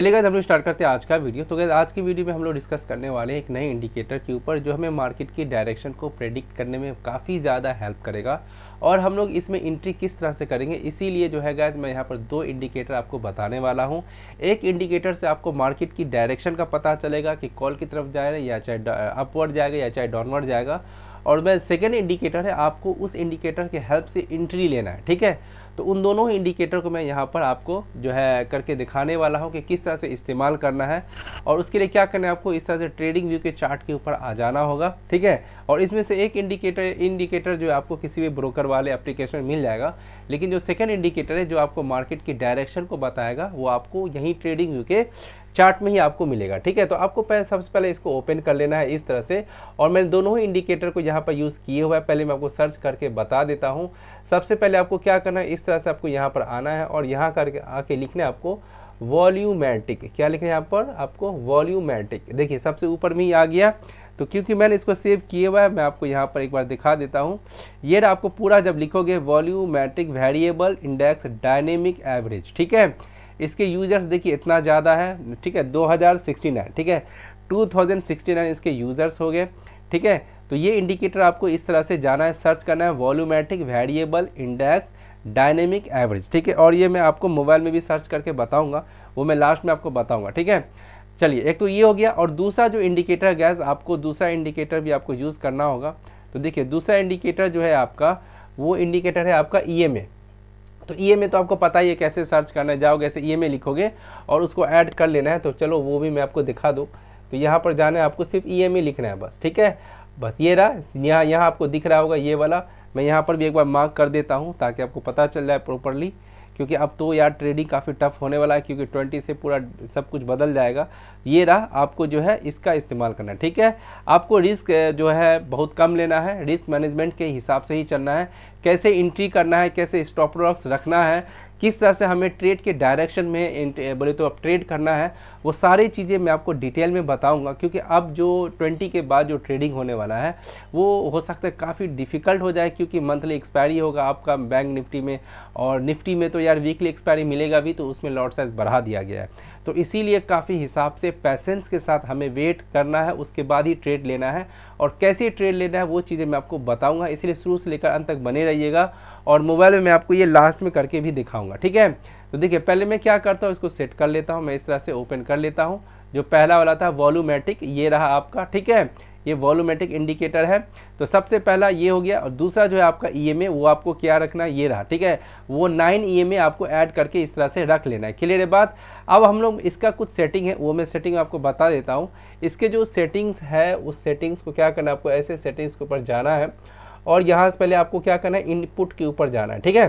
चलिए गाइस हम लोग स्टार्ट करते हैं आज का वीडियो। तो गाइस आज की वीडियो में हम लोग डिस्कस करने वाले हैं एक नए इंडिकेटर के ऊपर जो हमें मार्केट की डायरेक्शन को प्रेडिक्ट करने में काफ़ी ज़्यादा हेल्प करेगा और हम लोग इसमें एंट्री किस तरह से करेंगे। इसीलिए जो है गाइस मैं यहाँ पर दो इंडिकेटर आपको बताने वाला हूँ। एक इंडिकेटर से आपको मार्केट की डायरेक्शन का पता चलेगा कि कॉल की तरफ जाएगा या चाहे अपवर्ड जाएगा या चाहे डाउनवर्ड जाएगा, और मैं सेकेंड इंडिकेटर है आपको उस इंडिकेटर के हेल्प से एंट्री लेना है। ठीक है, तो उन दोनों ही इंडिकेटर को मैं यहाँ पर आपको जो है करके दिखाने वाला हूँ कि किस तरह से इस्तेमाल करना है और उसके लिए क्या करना है। आपको इस तरह से ट्रेडिंग व्यू के चार्ट के ऊपर आ जाना होगा। ठीक है, और इसमें से एक इंडिकेटर जो है आपको किसी भी ब्रोकर वाले एप्लीकेशन में मिल जाएगा, लेकिन जो सेकंड इंडिकेटर है जो आपको मार्केट की डायरेक्शन को बताएगा वो आपको यहीं ट्रेडिंग व्यू के चार्ट में ही आपको मिलेगा। ठीक है, तो आपको सबसे पहले इसको ओपन कर लेना है इस तरह से, और मैंने दोनों ही इंडिकेटर को यहाँ पर यूज़ किए हुआ है। पहले मैं आपको सर्च करके बता देता हूँ। सबसे पहले आपको क्या करना है, इस तरह से आपको यहाँ पर आना है और यहाँ करके आके लिखना है आपको वॉल्यूमेट्रिक। क्या लिखना है यहाँ पर आपको वॉल्यूमेट्रिक। देखिए सबसे ऊपर में ही आ गया, तो क्योंकि मैंने इसको सेव किए हुआ है मैं आपको यहाँ पर एक बार दिखा देता हूँ। ये आपको पूरा जब लिखोगे volumetric variable index dynamic average. ठीक है, इसके यूजर्स देखिए इतना ज़्यादा है। ठीक है, 2069। ठीक है, 2069 इसके यूजर्स हो गए। ठीक है, तो ये इंडिकेटर आपको इस तरह से जाना है, सर्च करना है volumetric variable index dynamic average. ठीक है, और ये मैं आपको मोबाइल में भी सर्च करके बताऊंगा, वो मैं लास्ट में आपको बताऊंगा। ठीक है, चलिए एक तो ये हो गया, और दूसरा जो इंडिकेटर गैस आपको दूसरा इंडिकेटर भी आपको यूज़ करना होगा। तो देखिए दूसरा इंडिकेटर जो है आपका वो इंडिकेटर है आपका EMA। तो EMA तो आपको पता ही है कैसे सर्च करना है, जाओगे ऐसे EMA लिखोगे और उसको ऐड कर लेना है। तो चलो वो भी मैं आपको दिखा दूँ। तो यहाँ पर जाना है, आपको सिर्फ EMA लिखना है बस। ठीक है, बस ये रहा, यहाँ आपको दिख रहा होगा ये वाला। मैं यहाँ पर भी एक बार मार्क कर देता हूँ ताकि आपको पता चल जाए प्रॉपरली, क्योंकि अब तो यार ट्रेडिंग काफ़ी टफ होने वाला है, क्योंकि 20 से पूरा सब कुछ बदल जाएगा। ये रहा, आपको जो है इसका इस्तेमाल करना है। ठीक है, आपको रिस्क जो है बहुत कम लेना है, रिस्क मैनेजमेंट के हिसाब से ही चलना है। कैसे एंट्री करना है, कैसे स्टॉप लॉस रखना है, किस तरह से हमें ट्रेड के डायरेक्शन में बोले तो अब ट्रेड करना है, वो सारी चीज़ें मैं आपको डिटेल में बताऊंगा। क्योंकि अब जो 20 के बाद जो ट्रेडिंग होने वाला है वो हो सकता है काफ़ी डिफ़िकल्ट हो जाए, क्योंकि मंथली एक्सपायरी होगा आपका बैंक निफ्टी में, और निफ्टी में तो यार वीकली एक्सपायरी मिलेगा भी, तो उसमें लॉट साइज बढ़ा दिया गया है। तो इसीलिए काफ़ी हिसाब से पैसेंस के साथ हमें वेट करना है, उसके बाद ही ट्रेड लेना है। और कैसे ट्रेड लेना है वो चीज़ें मैं आपको बताऊंगा, इसलिए शुरू से लेकर अंत तक बने रहिएगा। और मोबाइल में मैं आपको ये लास्ट में करके भी दिखाऊंगा। ठीक है, तो देखिए पहले मैं क्या करता हूँ, इसको सेट कर लेता हूँ। मैं इस तरह से ओपन कर लेता हूँ। जो पहला वाला था वॉल्यूमेट्रिक, ये रहा आपका। ठीक है, ये वॉल्यूमेट्रिक इंडिकेटर है। तो सबसे पहला ये हो गया, और दूसरा जो है आपका EMA वो आपको क्या रखना है, ये रहा। ठीक है, वो 9 EMA आपको ऐड करके इस तरह से रख लेना है। क्लियर है बात। अब हम लोग इसका कुछ सेटिंग है, वो मैं सेटिंग आपको बता देता हूँ। इसके जो सेटिंग्स है उस सेटिंग्स को क्या करना है, आपको ऐसे सेटिंग्स के ऊपर जाना है और यहाँ से पहले आपको क्या करना है, इनपुट के ऊपर जाना है। ठीक है,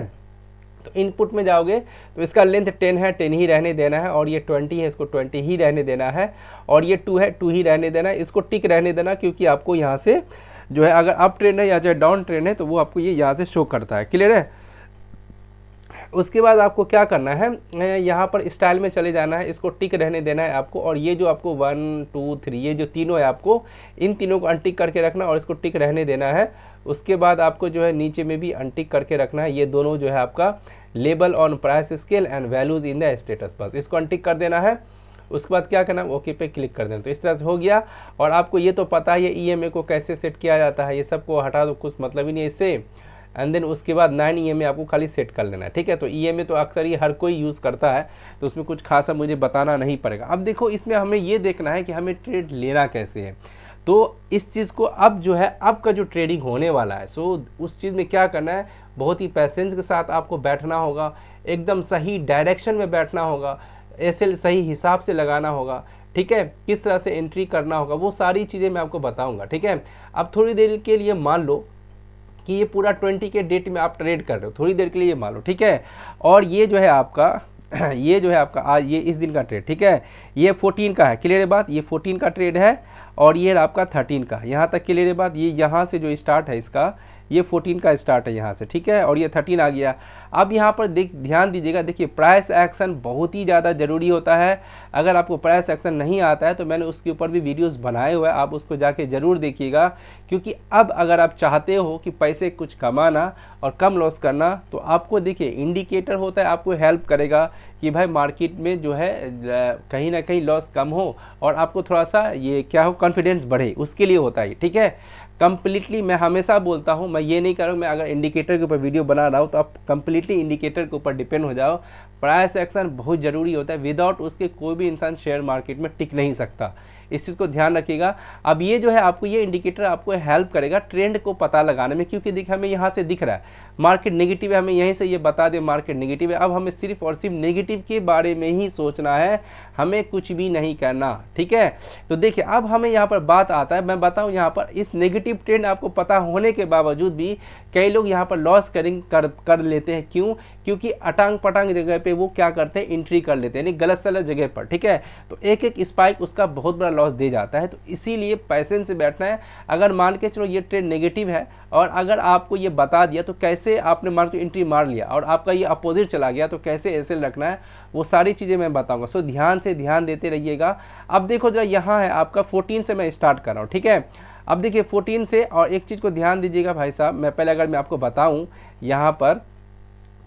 तो इनपुट में जाओगे तो इसका लेंथ 10 है, 10 ही रहने देना है, और ये 20 है, इसको 20 ही रहने देना है, और ये 2 है, 2 ही रहने देना है। इसको टिक रहने देना, क्योंकि आपको यहाँ से जो है अगर अप ट्रेंड है या चाहे डाउन ट्रेंड है तो वो आपको ये यहाँ से शो करता है। क्लियर है। उसके बाद आपको क्या करना है, यहाँ पर स्टाइल में चले जाना है, इसको टिक रहने देना है आपको, और ये जो आपको 1 2 3 ये जो तीनों है आपको इन तीनों को अनटिक करके रखना और इसको टिक रहने देना है। उसके बाद आपको जो है नीचे में भी अनटिक करके रखना है, ये दोनों जो है आपका label on price scale and values in the status, बस इसको अनटिक कर देना है। उसके बाद क्या करना है, ओके पे क्लिक कर देना। तो इस तरह से हो गया। और आपको ये तो पता है ये EMA को कैसे सेट किया जाता है, ये सबको हटा दो, कुछ मतलब ही नहीं है इससे। एंड देन उसके बाद 9 EMA आपको खाली सेट कर लेना है। ठीक है, तो EMA तो अक्सर ये हर कोई यूज़ करता है, तो उसमें कुछ खासा मुझे बताना नहीं पड़ेगा। अब देखो इसमें हमें ये देखना है कि हमें ट्रेड लेना कैसे है। तो इस चीज़ को अब जो है अब का जो ट्रेडिंग होने वाला है, सो उस चीज़ में क्या करना है, बहुत ही पैसेंस के साथ आपको बैठना होगा, एकदम सही डायरेक्शन में बैठना होगा, ऐसे सही हिसाब से लगाना होगा। ठीक है, किस तरह से एंट्री करना होगा वो सारी चीज़ें मैं आपको बताऊंगा। ठीक है, अब थोड़ी देर के लिए मान लो कि ये पूरा 20 के डेट में आप ट्रेड कर रहे हो, थोड़ी देर के लिए ये मान लो। ठीक है, और ये जो है आपका ये जो है आपका आज ये इस दिन का ट्रेड। ठीक है, ये 14 का है। क्लियर है बात, ये 14 का ट्रेड है, और ये आपका 13 का। यहाँ तक क्लियर है बात। ये यहाँ से जो स्टार्ट है इसका ये 14 का स्टार्ट है यहाँ से, ठीक है, और ये 13 आ गया। अब यहाँ पर ध्यान दीजिएगा, देखिए प्राइस एक्शन बहुत ही ज़्यादा ज़रूरी होता है। अगर आपको प्राइस एक्शन नहीं आता है तो मैंने उसके ऊपर भी वीडियोस बनाए हुए हैं, आप उसको जाके ज़रूर देखिएगा। क्योंकि अब अगर आप चाहते हो कि पैसे कुछ कमाना और कम लॉस करना, तो आपको देखिए इंडिकेटर होता है, आपको हेल्प करेगा कि भाई मार्केट में जो है कहीं ना कहीं लॉस कम हो और आपको थोड़ा सा ये क्या हो, कॉन्फिडेंस बढ़े, उसके लिए होता है, ठीक है। कंप्लीटली मैं हमेशा बोलता हूं, मैं ये नहीं कर रहा हूं, मैं अगर इंडिकेटर के ऊपर वीडियो बना रहा हूं तो आप कंप्लीटली इंडिकेटर के ऊपर डिपेंड हो जाओ। प्राइस एक्शन बहुत ज़रूरी होता है, विदाउट उसके कोई भी इंसान शेयर मार्केट में टिक नहीं सकता, इस चीज़ को ध्यान रखिएगा। अब ये जो है आपको ये इंडिकेटर आपको हेल्प करेगा ट्रेंड को पता लगाने में, क्योंकि देखिए हमें यहाँ से दिख रहा है मार्केट नेगेटिव है, हमें यहीं से ये बता दे मार्केट नेगेटिव है। अब हमें सिर्फ और सिर्फ नेगेटिव के बारे में ही सोचना है, हमें कुछ भी नहीं करना, ठीक है। तो देखिए अब हमें यहाँ पर बात आता है, मैं बताऊँ यहाँ पर इस नेगेटिव ट्रेंड आपको पता होने के बावजूद भी कई लोग यहाँ पर लॉस कर लेते हैं। क्यों? क्योंकि अटांग पटांग जगह पे वो क्या करते हैं, एंट्री कर लेते हैं, यानी गलत सलत जगह पर, ठीक है। तो एक एक स्पाइक उसका बहुत बड़ा लॉस दे जाता है। तो इसीलिए पैसेंस से बैठना है। अगर मान के चलो ये ट्रेंड नेगेटिव है और अगर आपको ये बता दिया तो कैसे आपने मार्केट एंट्री मार लिया और आपका ये अपोजिट चला गया तो कैसे ऐसे रखना है, वो सारी चीज़ें मैं बताऊंगा। सो ध्यान देते रहिएगा। अब देखो जरा यहाँ है आपका 14 से मैं स्टार्ट कर रहा हूँ, ठीक है। अब देखिए 14 से, और एक चीज़ को ध्यान दीजिएगा भाई साहब, मैं पहले अगर मैं आपको बताऊँ यहाँ पर,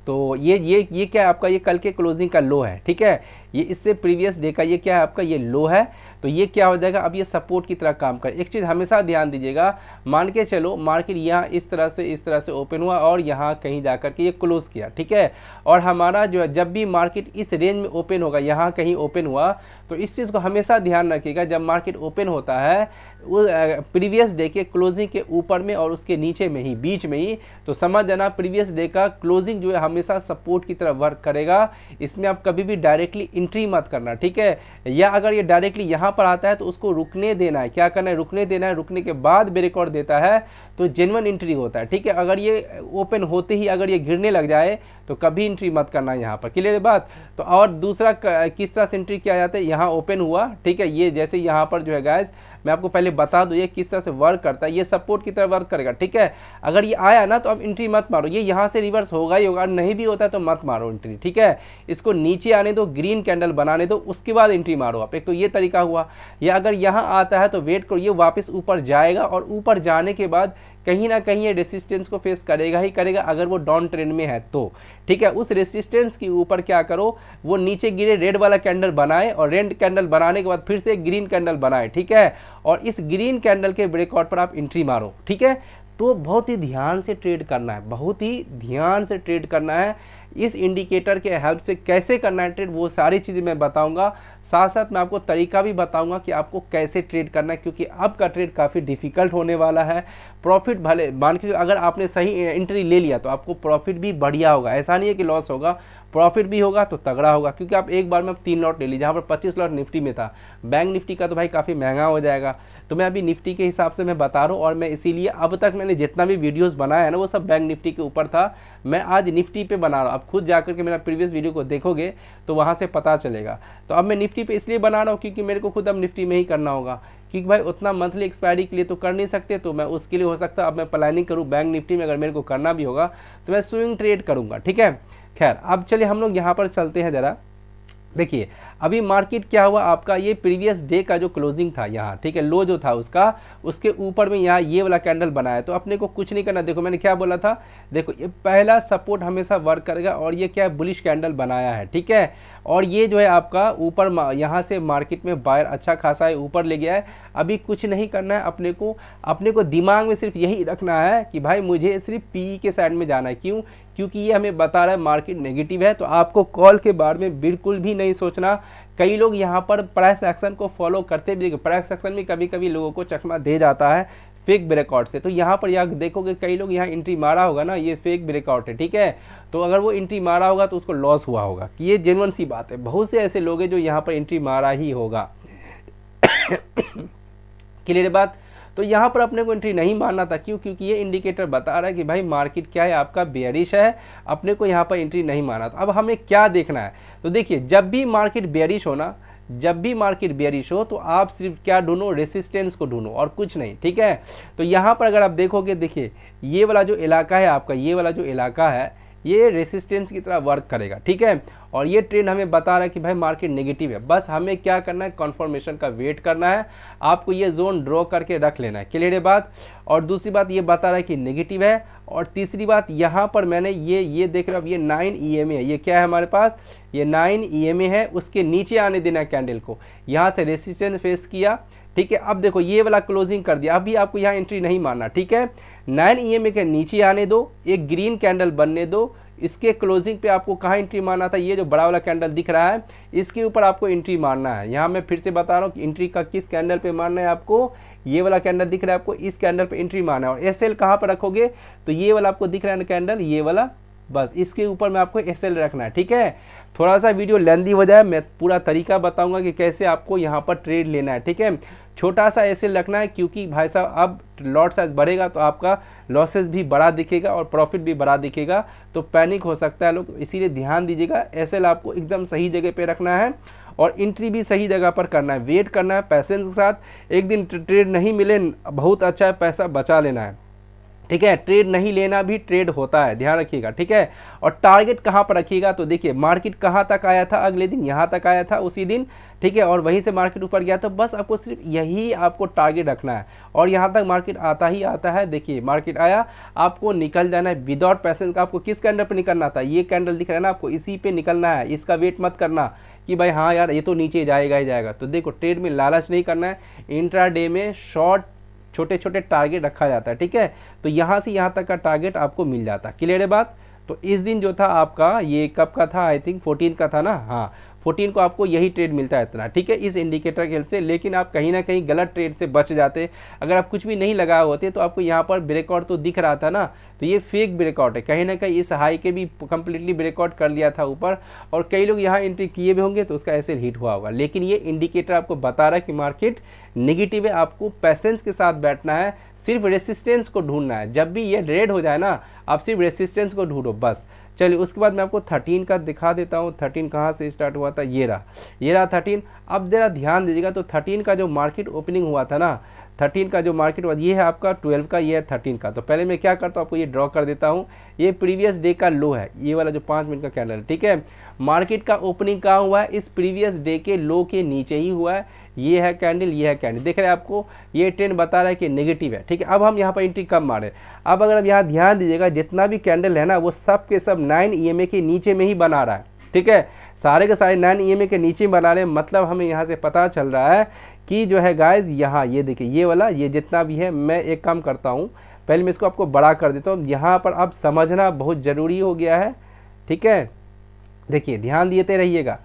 तो ये क्या है आपका, ये कल के क्लोजिंग का लो है, ठीक है। ये इससे प्रीवियस डे का ये क्या है आपका, ये लो है। तो ये क्या हो जाएगा, अब ये सपोर्ट की तरह काम करे। एक चीज़ हमेशा ध्यान दीजिएगा, मान के चलो मार्केट यहाँ इस तरह से ओपन हुआ और यहाँ कहीं जाकर के ये क्लोज किया, ठीक है। और हमारा जो है जब भी मार्केट इस रेंज में ओपन होगा, यहाँ कहीं ओपन हुआ, तो इस चीज़ को हमेशा ध्यान रखिएगा, जब मार्केट ओपन होता है वो प्रीवियस डे के क्लोजिंग के ऊपर में और उसके नीचे में ही, बीच में ही, तो समझ जाना प्रीवियस डे का क्लोजिंग जो है हमेशा सपोर्ट की तरह वर्क करेगा। इसमें आप कभी भी डायरेक्टली एंट्री मत करना, ठीक है। या अगर ये डायरेक्टली यहाँ पर आता है तो उसको रुकने देना है, क्या करना है, रुकने देना है। रुकने के बाद ब्रेकआउट देता है तो जेन्युइन एंट्री होता है, ठीक है। अगर ये ओपन होते ही अगर ये गिरने लग जाए तो कभी एंट्री मत करना यहाँ पर, क्लियर है बात। तो और दूसरा किस तरह से एंट्री किया जाता है, यहाँ ओपन हुआ, ठीक है, ये जैसे यहाँ पर जो है गाइस मैं आपको पहले बता दूं ये किस तरह से वर्क करता है। ये सपोर्ट की तरह वर्क करेगा, ठीक है। अगर ये आया ना तो अब एंट्री मत मारो, ये यहाँ से रिवर्स होगा ही होगा, नहीं भी होता है तो मत मारो एंट्री, ठीक है। इसको नीचे आने दो, ग्रीन कैंडल बनाने दो, उसके बाद एंट्री मारो आप। एक तो ये तरीका हुआ। या अगर यहाँ आता है तो वेट करो, ये वापस ऊपर जाएगा और ऊपर जाने के बाद कहीं ना कहीं ये रेसिस्टेंस को फेस करेगा ही करेगा, अगर वो डाउन ट्रेंड में है तो, ठीक है। उस रेसिस्टेंस के ऊपर क्या करो, वो नीचे गिरे रेड वाला कैंडल बनाए और रेड कैंडल बनाने के बाद फिर से ग्रीन कैंडल बनाए, ठीक है। और इस ग्रीन कैंडल के ब्रेकआउट पर आप एंट्री मारो, ठीक है। तो बहुत ही ध्यान से ट्रेड करना है, बहुत ही ध्यान से ट्रेड करना है। इस इंडिकेटर के हेल्प से कैसे करना है ट्रेड, वो सारी चीज़ें मैं बताऊंगा। साथ साथ मैं आपको तरीका भी बताऊंगा कि आपको कैसे ट्रेड करना है, क्योंकि अब का ट्रेड काफ़ी डिफिकल्ट होने वाला है। प्रॉफिट भले मान के अगर आपने सही एंट्री ले लिया तो आपको प्रॉफिट भी बढ़िया होगा, ऐसा नहीं है कि लॉस होगा, प्रॉफिट भी होगा तो तगड़ा होगा। क्योंकि आप एक बार में 3 लॉट ले लीजिए, जहाँ पर 25 लॉट निफ्टी में था। बैंक निफ्टी का तो भाई काफ़ी महंगा हो जाएगा, तो मैं अभी निफ्टी के हिसाब से मैं बता रहा हूँ। और मैं इसीलिए अब तक मैंने जितना भी वीडियोज़ बनाया है ना वो सब बैंक निफ्टी के ऊपर था, मैं आज निफ्टी पे बना रहा हूँ। आप खुद जाकर के मेरा प्रीवियस वीडियो को देखोगे तो वहाँ से पता चलेगा। तो अब मैं निफ्टी पे इसलिए बना रहा हूँ क्योंकि मेरे को खुद अब निफ्टी में ही करना होगा, क्योंकि भाई उतना मंथली एक्सपायरी के लिए तो कर नहीं सकते, तो मैं उसके लिए हो सकता अब मैं प्लानिंग करूँ बैंक निफ्टी में, अगर मेरे को करना भी होगा तो मैं स्विंग ट्रेड करूँगा, ठीक है। खैर अब चलिए हम लोग यहाँ पर चलते हैं ज़रा। देखिए अभी मार्केट क्या हुआ आपका, ये प्रीवियस डे का जो क्लोजिंग था यहाँ, ठीक है, लो जो था उसका, उसके ऊपर में यहाँ ये वाला कैंडल बनाया। तो अपने को कुछ नहीं करना। देखो मैंने क्या बोला था, देखो ये पहला सपोर्ट हमेशा वर्क करेगा और ये क्या बुलिश कैंडल बनाया है, ठीक है। और ये जो है आपका ऊपर यहाँ से मार्केट में बायर अच्छा खासा है, ऊपर ले गया है। अभी कुछ नहीं करना है अपने को दिमाग में सिर्फ यही रखना है कि भाई मुझे सिर्फ पी के साइड में जाना है। क्यों? क्योंकि ये हमें बता रहा है मार्केट नेगेटिव है, तो आपको कॉल के बारे में बिल्कुल भी नहीं सोचना। कई लोग यहाँ पर प्राइस एक्शन को फॉलो करते भी, प्राइस एक्शन में कभी कभी लोगों को चकमा दे जाता है फेक ब्रेकआउट से। तो यहाँ पर यहाँ देखोगे कई लोग यहाँ एंट्री मारा होगा ना, ये फेक ब्रेकआउट है, ठीक है। तो अगर वो एंट्री मारा होगा तो उसको लॉस हुआ होगा, ये जेन्युइन सी बात है। बहुत से ऐसे लोग हैं जो यहाँ पर एंट्री मारा ही होगा। क्लियर बात। तो यहाँ पर अपने को एंट्री नहीं मारना था। क्यों? क्योंकि ये इंडिकेटर बता रहा है कि भाई मार्केट क्या है आपका बेयरिश है, अपने को यहाँ पर एंट्री नहीं मारना था। अब हमें क्या देखना है, तो देखिए जब भी मार्केट बेयरिश होना, जब भी मार्केट बेयरिश हो तो आप सिर्फ क्या ढूंढो, रेसिस्टेंस को ढूंढो और कुछ नहीं, ठीक है। तो यहाँ पर अगर आप देखोगे, देखिए ये वाला जो इलाका है आपका, ये वाला जो इलाका है ये रेसिस्टेंस की तरह वर्क करेगा, ठीक है। और ये ट्रेंड हमें बता रहा है कि भाई मार्केट नेगेटिव है, बस हमें क्या करना है, कन्फर्मेशन का वेट करना है, आपको ये जोन ड्रॉ करके रख लेना है, क्लियर है बात। और दूसरी बात ये बता रहा है कि नेगेटिव है। और तीसरी बात यहाँ पर मैंने ये देख रहे हो, अब ये 9 EMA है, ये क्या है हमारे पास, ये 9 EMA है, उसके नीचे आने देना है कैंडल को, यहाँ से रेसिस्टेंस फेस किया, ठीक है। अब देखो ये वाला क्लोजिंग कर दिया, अभी आपको यहाँ एंट्री नहीं मारना, ठीक है। 9 EMA के नीचे आने दो, एक ग्रीन कैंडल बनने दो, इसके क्लोजिंग पे आपको कहाँ एंट्री मारना था, ये जो बड़ा वाला कैंडल दिख रहा है इसके ऊपर आपको एंट्री मारना है। यहाँ मैं फिर से बता रहा हूँ कि एंट्री का किस कैंडल पे मारना है आपको, ये वाला कैंडल दिख रहा है आपको, इस कैंडल पे एंट्री मारना है। और एसएल कहाँ पर रखोगे, तो ये वाला आपको दिख रहा है ना कैंडल, ये वाला, बस इसके ऊपर में आपको एसएल रखना है, ठीक है। थोड़ा सा वीडियो लेंदी हो जाए, मैं पूरा तरीका बताऊंगा कि कैसे आपको यहाँ पर ट्रेड लेना है, ठीक है। छोटा सा एसएल रखना है, क्योंकि भाई साहब अब लॉट साइज बढ़ेगा तो आपका लॉसेस भी बड़ा दिखेगा और प्रॉफिट भी बड़ा दिखेगा, तो पैनिक हो सकता है लोग, इसीलिए ध्यान दीजिएगा। एसएल आपको एकदम सही जगह पे रखना है और एंट्री भी सही जगह पर करना है, वेट करना है पैसेंस के साथ। एक दिन ट्रेड नहीं मिले, बहुत अच्छा है, पैसा बचा लेना है, ठीक है। ट्रेड नहीं लेना भी ट्रेड होता है, ध्यान रखिएगा, ठीक है। और टारगेट कहाँ पर रखिएगा, तो देखिए मार्केट कहाँ तक आया था, अगले दिन यहाँ तक आया था उसी दिन, ठीक है, और वहीं से मार्केट ऊपर गया, तो बस आपको सिर्फ यही आपको टारगेट रखना है। और यहाँ तक मार्केट आता ही आता है, देखिए मार्केट आया, आपको निकल जाना है विदाउट पैसेंस का। आपको किस कैंडल पर निकलना था, ये कैंडल दिख रहा है ना आपको, इसी पे निकलना है, इसका वेट मत करना कि भाई हाँ यार ये तो नीचे जाएगा ही जाएगा। तो देखो ट्रेड में लालच नहीं करना है, इंट्राडे में शॉर्ट छोटे छोटे टारगेट रखा जाता है, ठीक है। तो यहाँ से यहाँ तक का टारगेट आपको मिल जाता है, क्लियर है बात। तो इस दिन जो था आपका, ये कब का था, आई थिंक 14 का था ना, हाँ 14 को आपको यही ट्रेड मिलता है इतना, ठीक है, इस इंडिकेटर की हेल्प से। लेकिन आप कहीं ना कहीं गलत ट्रेड से बच जाते, अगर आप कुछ भी नहीं लगाए होते तो आपको यहाँ पर ब्रेकआउट तो दिख रहा था ना, तो ये फेक ब्रेकआउट है, कहीं ना कहीं इस हाई के भी कंप्लीटली ब्रेकआउट कर लिया था ऊपर, और कई लोग यहाँ एंट्री किए भी होंगे तो उसका ऐसे हिट हुआ होगा। लेकिन ये इंडिकेटर आपको बता रहा है कि मार्केट नेगेटिव है, आपको पैसेंस के साथ बैठना है, सिर्फ रेसिस्टेंस को ढूंढना है। जब भी ये रेड हो जाए ना, आप सिर्फ रेसिस्टेंस को ढूंढो बस। चलिए उसके बाद मैं आपको 13 का दिखा देता हूँ, 13 कहाँ से स्टार्ट हुआ था, ये रहा 13। अब जरा ध्यान दीजिएगा, तो 13 का जो मार्केट ओपनिंग हुआ था ना, 13 का जो मार्केट हुआ, ये है आपका 12 का, ये है 13 का। तो पहले मैं क्या करता हूँ, आपको ये ड्रॉ कर देता हूँ, ये प्रीवियस डे का लो है, ये वाला जो 5 मिनट का कैंडल, ठीक है। मार्केट का ओपनिंग कहाँ हुआ है, इस प्रीवियस डे के लो के नीचे ही हुआ है, ये है कैंडल, ये है कैंडल, देख रहे हैं आपको, ये ट्रेंड बता रहा है कि नेगेटिव है, ठीक है। अब हम यहाँ पर एंट्री कब मारे, अब अगर आप यहाँ ध्यान दीजिएगा, जितना भी कैंडल है ना वो सब के सब 9 EMA के नीचे में ही बना रहा है, ठीक है, सारे के सारे 9 EMA के नीचे बना रहे हैं। मतलब हमें यहाँ से पता चल रहा है कि जो है गाइज, यहाँ ये देखिए ये वाला, ये जितना भी है, मैं एक काम करता हूँ, पहले मैं इसको आपको बड़ा कर देता हूँ, यहाँ पर अब समझना बहुत ज़रूरी हो गया है, ठीक है। देखिए ध्यान देते रहिएगा,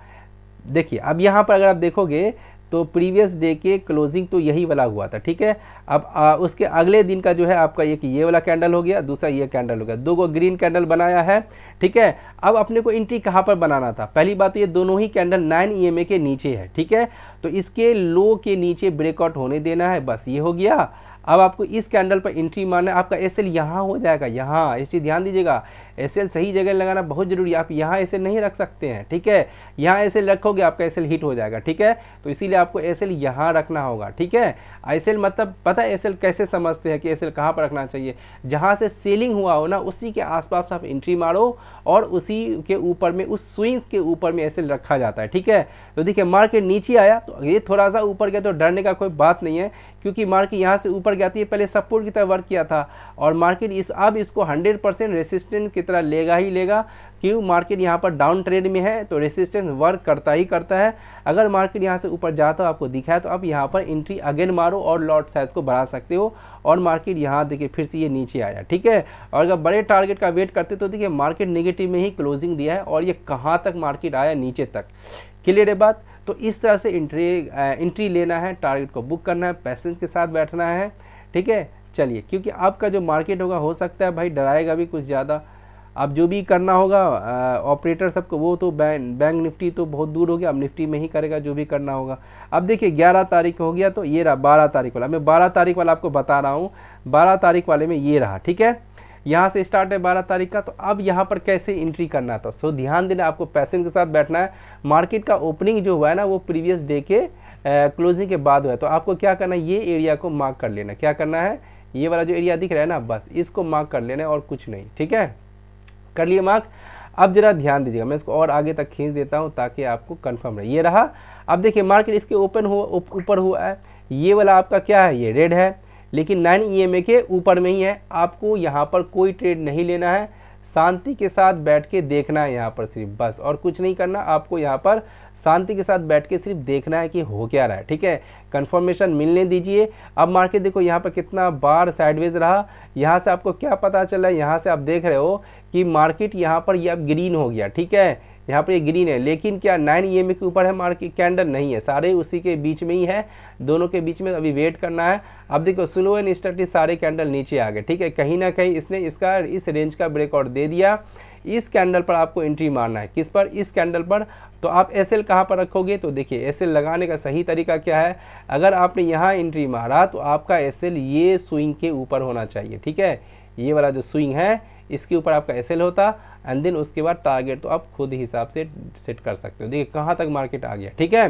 देखिए अब यहाँ पर अगर आप देखोगे तो प्रीवियस डे के क्लोजिंग तो यही वाला हुआ था, ठीक है। अब उसके अगले दिन का जो है आपका ये वाला कैंडल हो गया, दूसरा ये कैंडल हो गया, दो ग्रीन कैंडल बनाया है, ठीक है। अब अपने को एंट्री कहाँ पर बनाना था, पहली बात तो ये दोनों ही कैंडल 9 EMA के नीचे है, ठीक है। तो इसके लो के नीचे ब्रेकआउट होने देना है, बस ये हो गया। अब आपको इस कैंडल पर एंट्री मारना है, आपका एसएल यहाँ हो जाएगा, यहाँ इसी ध्यान दीजिएगा, एसएल सही जगह लगाना बहुत जरूरी है। आप यहाँ एसएल नहीं रख सकते हैं, ठीक है, यहाँ एसएल रखोगे आपका एसएल हिट हो जाएगा, ठीक है। तो इसीलिए आपको एसएल यहाँ रखना होगा, ठीक है। एसएल मतलब पता है एसएल कैसे समझते हैं कि एसएल कहाँ पर रखना चाहिए, जहाँ से सेलिंग हुआ हो ना उसी के आसपास आप एंट्री मारो और उसी के ऊपर में, उस स्विंग्स के ऊपर में एसएल रखा जाता है, ठीक है। तो देखिए मार्केट नीचे आया तो ये थोड़ा सा ऊपर गया तो डरने का कोई बात नहीं है, क्योंकि मार्केट यहाँ से ऊपर गया था, ये पहले सपोर्ट की तरह वर्क किया था और मार्केट अब इसको 100% रेसिस्टेंस की तरह लेगा ही लेगा। क्यों, मार्केट यहाँ पर डाउन ट्रेंड में है तो रेसिस्टेंस वर्क करता ही करता है। अगर मार्केट यहाँ से ऊपर जाता आपको दिखा है तो आप यहाँ पर एंट्री अगेन मारो और लॉट साइज को बढ़ा सकते हो। और मार्केट यहाँ देखिए फिर से ये नीचे आया, ठीक है। और अगर बड़े टारगेट का वेट करते तो देखिए मार्केट नेगेटिव में ही क्लोजिंग दिया है और ये कहाँ तक मार्केट आया, नीचे तक, क्लियर है बात। तो इस तरह से एंट्री लेना है, टारगेट को बुक करना है, पैसेंस के साथ बैठना है, ठीक है। चलिए, क्योंकि आपका जो मार्केट होगा हो सकता है भाई डराएगा भी कुछ ज़्यादा। अब जो भी करना होगा ऑपरेटर सबको, वो तो बैंक निफ्टी तो बहुत दूर हो गया, अब निफ्टी में ही करेगा जो भी करना होगा। अब देखिए 11 तारीख हो गया तो ये रहा 12 तारीख वाला, मैं 12 तारीख वाला आपको बता रहा हूँ। 12 तारीख वाले में ये रहा, ठीक है। यहाँ से स्टार्ट है 12 तारीख का, तो अब यहाँ पर कैसे एंट्री करना था। सो ध्यान देना, आपको पैसेंस के साथ बैठना है। मार्केट का ओपनिंग जो हुआ है ना वो प्रीवियस डे के क्लोजिंग के बाद हुआ है, तो आपको क्या करना है, ये एरिया को मार्क कर लेना। क्या करना है, ये वाला जो एरिया दिख रहा है ना, बस इसको मार्क कर लेना है और कुछ नहीं। ठीक है, कर लिए मार्क। अब जरा ध्यान दीजिएगा, मैं इसको और आगे तक खींच देता हूँ ताकि आपको कंफर्म रहे। ये रहा। अब देखिए मार्केट इसके ओपन हुआ, ऊपर हुआ है। ये वाला आपका क्या है, ये रेड है, लेकिन 9 EMA के ऊपर में ही है। आपको यहाँ पर कोई ट्रेड नहीं लेना है, शांति के साथ बैठ के देखना है यहाँ पर सिर्फ, बस और कुछ नहीं करना। आपको यहाँ पर शांति के साथ बैठ के सिर्फ देखना है कि हो क्या रहा है। ठीक है, कंफर्मेशन मिलने दीजिए। अब मार्केट देखो यहाँ पर कितना बार साइडवेज रहा। यहाँ से आपको क्या पता चला है, यहाँ से आप देख रहे हो कि मार्केट यहाँ पर ये अब ग्रीन हो गया। ठीक है, यहाँ पर ये ग्रीन है, लेकिन क्या 9 EMA के ऊपर है मार्केट, कैंडल नहीं है, सारे उसी के बीच में ही है, दोनों के बीच में अभी वेट करना है। अब देखो स्लो एंड स्टडी सारे कैंडल नीचे आ गए। ठीक है, कहीं ना कहीं इसने इसका इस रेंज का ब्रेकआउट दे दिया। इस कैंडल पर आपको एंट्री मारना है। किस पर, इस कैंडल पर। तो आप एसएल कहाँ पर रखोगे, तो देखिए एसएल लगाने का सही तरीका क्या है, अगर आपने यहाँ एंट्री मारा तो आपका एसएल ये स्विंग के ऊपर होना चाहिए। ठीक है, ये वाला जो स्विंग है इसके ऊपर आपका एसएल होता, एंड देन उसके बाद टारगेट तो आप खुद हिसाब से सेट कर सकते हो। देखिए कहाँ तक मार्केट आ गया। ठीक है,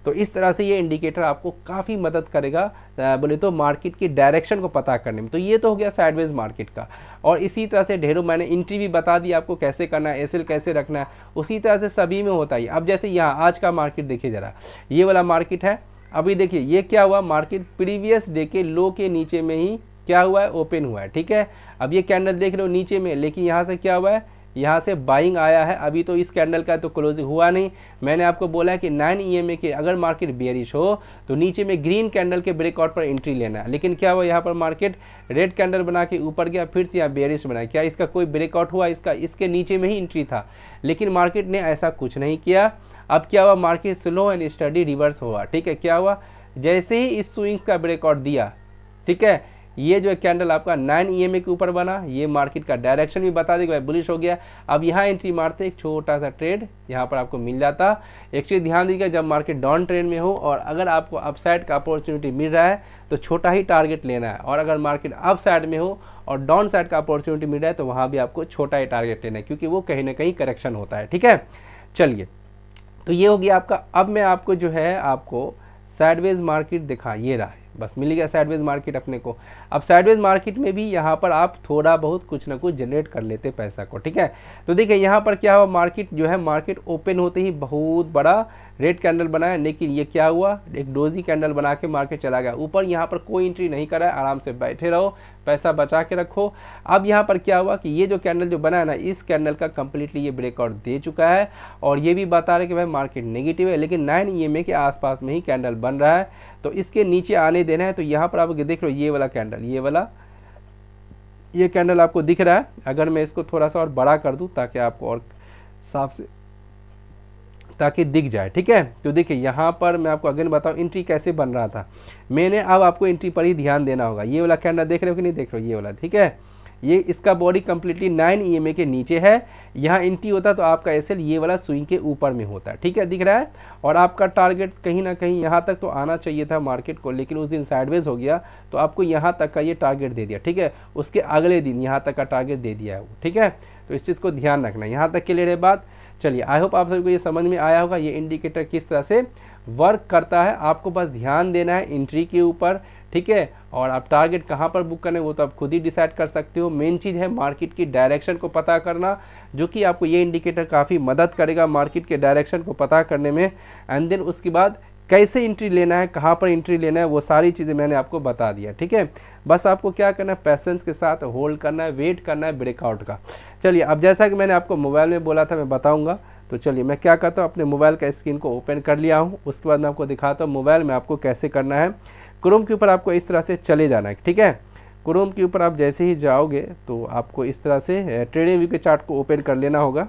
तो इस तरह से ये इंडिकेटर आपको काफ़ी मदद करेगा बोले तो मार्केट की डायरेक्शन को पता करने में। तो ये तो हो गया साइडवेज मार्केट का, और इसी तरह से ढेरों मैंने एंट्री भी बता दी आपको कैसे करना है, एसएल कैसे रखना है, उसी तरह से सभी में होता है। अब जैसे यहाँ आज का मार्केट देखिए ज़रा, ये वाला मार्केट है। अभी देखिए ये क्या हुआ, मार्केट प्रीवियस डे के लो के नीचे में ही क्या हुआ है, ओपन हुआ है। ठीक है, अब ये कैंडल देख रहे हो नीचे में, लेकिन यहाँ से क्या हुआ है, यहाँ से बाइंग आया है। अभी तो इस कैंडल का तो क्लोजिंग हुआ नहीं। मैंने आपको बोला है कि 9 EMA के अगर मार्केट बेयरिश हो तो नीचे में ग्रीन कैंडल के ब्रेकआउट पर एंट्री लेना है, लेकिन क्या हुआ, यहाँ पर मार्केट रेड कैंडल बना के ऊपर गया, फिर से यहाँ बेयरिश बनाया। क्या इसका कोई ब्रेकआउट हुआ, इसका इसके नीचे में ही एंट्री था, लेकिन मार्केट ने ऐसा कुछ नहीं किया। अब क्या हुआ, market slow and study reverse हुआ। ठीक है, क्या हुआ, जैसे ही इस स्विंग का ब्रेकआउट दिया, ठीक है, ये जो कैंडल आपका 9 EMA के ऊपर बना, ये मार्केट का डायरेक्शन भी बता देगा, बुलिश हो गया। अब यहाँ एंट्री मारते एक छोटा सा ट्रेड यहाँ पर आपको मिल जाता। एक चीज़ ध्यान दीजिएगा, जब मार्केट डाउन ट्रेंड में हो और अगर आपको अपसाइड का अपॉर्चुनिटी मिल रहा है तो छोटा ही टारगेट लेना है, और अगर मार्केट अप साइड में हो और डाउन साइड का अपॉर्चुनिटी मिल रहा है तो वहाँ भी आपको छोटा ही टारगेट लेना है, क्योंकि वो कहीं ना कहीं करेक्शन होता है। ठीक है, चलिए, तो ये हो गया आपका। अब मैं आपको जो है आपको साइडवेज मार्केट दिखा, ये रहा है, बस मिल गया साइडवेज मार्केट अपने को। अब साइडवेज मार्केट में भी यहाँ पर आप थोड़ा बहुत कुछ ना कुछ जनरेट कर लेते पैसा को। ठीक है, तो देखिए यहाँ पर क्या हुआ, मार्केट जो है मार्केट ओपन होते ही बहुत बड़ा रेड कैंडल बनाया, लेकिन ये क्या हुआ, एक डोजी कैंडल बना के मार्केट चला गया ऊपर। यहाँ पर कोई एंट्री नहीं करा है, आराम से बैठे रहो, पैसा बचा के रखो। अब यहाँ पर क्या हुआ कि ये जो कैंडल जो बना है ना, इस कैंडल का कंप्लीटली ये ब्रेकआउट दे चुका है, और ये भी बता रहे कि भाई मार्केट नेगेटिव है, लेकिन 9 EMA के आसपास में ही कैंडल बन रहा है, तो इसके नीचे आने देना है। तो यहाँ पर आप देख लो, ये वाला कैंडल, ये वाला ये कैंडल आपको दिख रहा है। अगर मैं इसको थोड़ा सा और बड़ा कर दूं ताकि आपको और साफ से ताकि दिख जाए। ठीक है, तो देखिए यहाँ पर मैं आपको अगेन बताऊँ एंट्री कैसे बन रहा था। मैंने अब आपको एंट्री पर ही ध्यान देना होगा। ये वाला कैंडल देख रहे हो कि नहीं देख रहे हो, ये वाला, ठीक है, ये इसका बॉडी कंप्लीटली 9 EMA के नीचे है। यहाँ एंट्री होता तो आपका एसएल ये वाला स्विंग के ऊपर में होता है। ठीक है, दिख रहा है, और आपका टारगेट कहीं ना कहीं यहाँ तक तो आना चाहिए था मार्केट को, लेकिन उस दिन साइडवेज हो गया तो आपको यहाँ तक का ये टारगेट दे दिया। ठीक है, उसके अगले दिन यहाँ तक का टारगेट दे दिया है वो। ठीक है, तो इस चीज़ को ध्यान रखना। यहाँ तक क्लियर है बात। चलिए, आई होप आप सभी को ये समझ में आया होगा ये इंडिकेटर किस तरह से वर्क करता है। आपको बस ध्यान देना है एंट्री के ऊपर। ठीक है, और आप टारगेट कहाँ पर बुक करने वो तो आप खुद ही डिसाइड कर सकते हो। मेन चीज़ है मार्केट की डायरेक्शन को पता करना, जो कि आपको ये इंडिकेटर काफ़ी मदद करेगा मार्केट के डायरेक्शन को पता करने में। एंड देन उसके बाद कैसे एंट्री लेना है, कहाँ पर एंट्री लेना है, वो सारी चीज़ें मैंने आपको बता दिया। ठीक है, बस आपको क्या करना है, पैसेंस के साथ होल्ड करना है, वेट करना है ब्रेकआउट का। चलिए, अब जैसा कि मैंने आपको मोबाइल में बोला था मैं बताऊंगा, तो चलिए मैं क्या करता हूँ, अपने मोबाइल का स्क्रीन को ओपन कर लिया हूँ। उसके बाद मैं आपको दिखाता हूँ मोबाइल में आपको कैसे करना है। क्रोम के ऊपर आपको इस तरह से चले जाना है। ठीक है, क्रोम के ऊपर आप जैसे ही जाओगे तो आपको इस तरह से ट्रेडिंग व्यू के चार्ट को ओपन कर लेना होगा,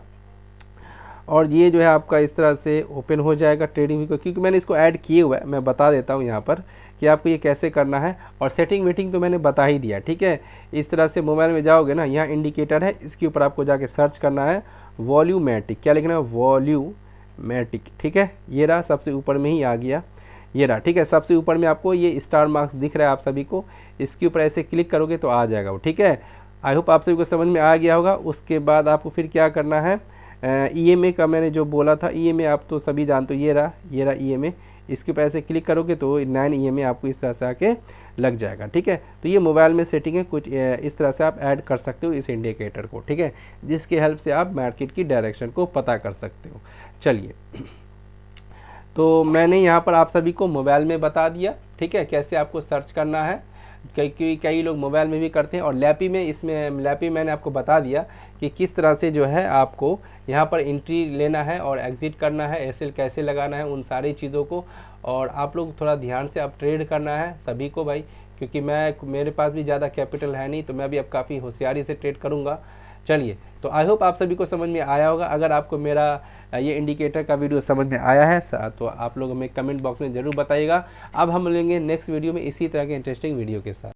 और ये जो है आपका इस तरह से ओपन हो जाएगा ट्रेडिंग व्यू को। क्योंकि मैंने इसको ऐड किए हुआ है, मैं बता देता हूँ यहाँ पर कि आपको ये कैसे करना है, और सेटिंग वेटिंग तो मैंने बता ही दिया। ठीक है, इस तरह से मोबाइल में जाओगे ना, यहाँ इंडिकेटर है, इसके ऊपर आपको जाके सर्च करना है वॉल्यूमेटिक। क्या लिखना है, वॉल्यूमेटिक। ठीक है, ये रहा, सबसे ऊपर में ही आ गया, ये रहा। ठीक है, सबसे ऊपर में आपको ये स्टार मार्क्स दिख रहा है आप सभी को, इसके ऊपर ऐसे क्लिक करोगे तो आ जाएगा वो। ठीक है, आई होप आप सभी को समझ में आ गया होगा। उसके बाद आपको फिर क्या करना है, EMA का मैंने जो बोला था, EMA आप तो सभी जानते हो, ये रहा EMA। इसके ऊपर ऐसे क्लिक करोगे तो 9 EMA आपको इस तरह से आके लग जाएगा। ठीक है, तो ये मोबाइल में सेटिंग है, कुछ इस तरह से आप ऐड कर सकते हो इस इंडिकेटर को। ठीक है, जिसकी हेल्प से आप मार्केट की डायरेक्शन को पता कर सकते हो। चलिए, तो मैंने यहाँ पर आप सभी को मोबाइल में बता दिया। ठीक है, कैसे आपको सर्च करना है, क्योंकि कई लोग मोबाइल में भी करते हैं। और लैपी में, इसमें लैपी मैंने आपको बता दिया कि किस तरह से जो है आपको यहाँ पर एंट्री लेना है और एग्ज़िट करना है, एसएल कैसे लगाना है, उन सारी चीज़ों को। और आप लोग थोड़ा ध्यान से आप ट्रेड करना है सभी को भाई, क्योंकि मेरे पास भी ज़्यादा कैपिटल है नहीं, तो मैं भी अब काफ़ी होशियारी से ट्रेड करूँगा। चलिए, तो आई होप आप सभी को समझ में आया होगा। अगर आपको मेरा ये इंडिकेटर का वीडियो समझ में आया है तो आप लोग हमें कमेंट बॉक्स में ज़रूर बताइएगा। अब हम मिलेंगे नेक्स्ट वीडियो में इसी तरह के इंटरेस्टिंग वीडियो के साथ।